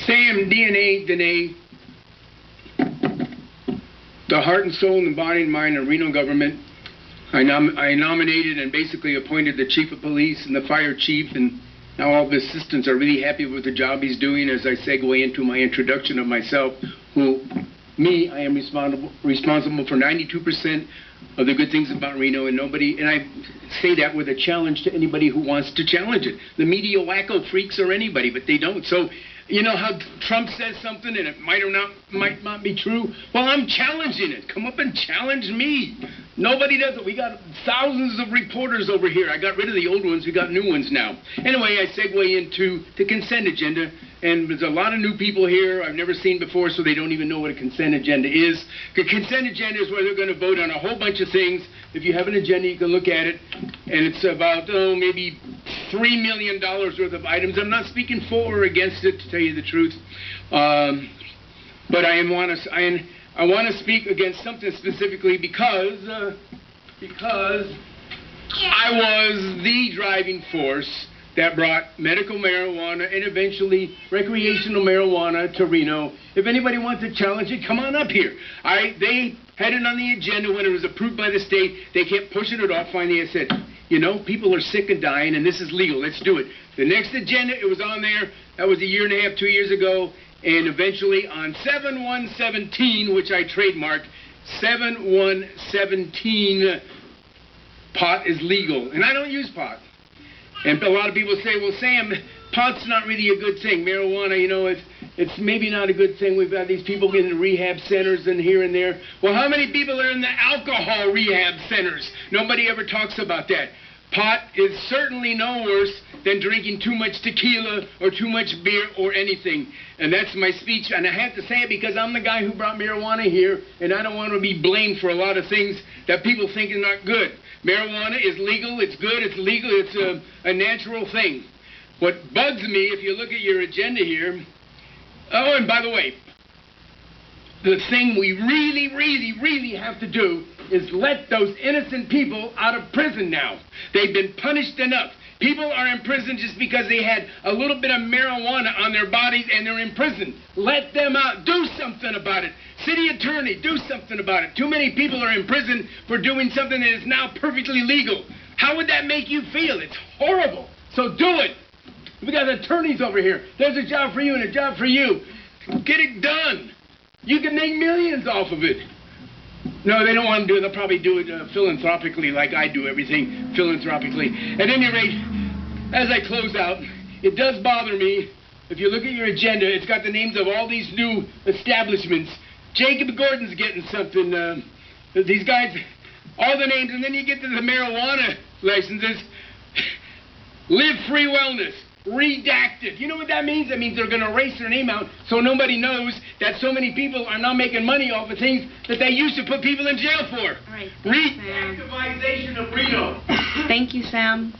Sam, Dehne, the heart and soul and body and mind of Reno government. I nominated and basically appointed the chief of police and the fire chief, and now all the assistants are really happy with the job he's doing. As I segue into my introduction of myself, I am responsible for 92% of the good things about Reno, and I say that with a challenge to anybody who wants to challenge it. The media wacko freaks or anybody, but they don't. So, you know how Trump says something and it might not be true? Well, I'm challenging it. Come up and challenge me. Nobody does it. We got thousands of reporters over here. I got rid of the old ones. We got new ones now. Anyway, I segue into the consent agenda. And there's a lot of new people here I've never seen before, so they don't even know what a consent agenda is. The consent agenda is where they're going to vote on a whole bunch of things. If you have an agenda, you can look at it. And it's about, maybe $3 million worth of items. I'm not speaking for or against it, to tell you the truth. But I want to speak against something specifically because I was the driving force that brought medical marijuana and eventually recreational marijuana to Reno. If anybody wants to challenge it, come on up here. They had it on the agenda when it was approved by the state. They kept pushing it off. Finally, I said, you know, people are sick and dying, and this is legal. Let's do it. The next agenda, it was on there. That was a year and a half, 2 years ago. And eventually on 7/1/17, which I trademarked, 7/1/17, pot is legal. And I don't use pot. And a lot of people say, well, Sam, pot's not really a good thing. Marijuana, you know, it's maybe not a good thing. We've got these people in the rehab centers and here and there. Well, how many people are in the alcohol rehab centers? Nobody ever talks about that. Pot is certainly no worse than drinking too much tequila or too much beer or anything. And that's my speech. And I have to say it because I'm the guy who brought marijuana here, and I don't want to be blamed for a lot of things that people think are not good. Marijuana is legal, it's good, it's legal, it's a natural thing. What bugs me, if you look at your agenda here, oh, and by the way, the thing we really have to do is let those innocent people out of prison now. They've been punished enough. People are in prison just because they had a little bit of marijuana on their bodies and they're in prison. Let them out. Do something about it. City attorney, do something about it. Too many people are in prison for doing something that is now perfectly legal. How would that make you feel? It's horrible. So do it. We got attorneys over here. There's a job for you and a job for you. Get it done. You can make millions off of it. No, they don't want to do it. They'll probably do it philanthropically, like I do everything philanthropically. At any rate, as I close out, it does bother me. If you look at your agenda, it's got the names of all these new establishments. Jacob Gordon's getting something. These guys, all the names, and then you get to the marijuana licenses. Live Free Wellness. Redacted. You know what that means? That means they're going to erase their name out so nobody knows that so many people are now making money off of things that they used to put people in jail for. All right. Reactivization of Reno. Thank you, Sam.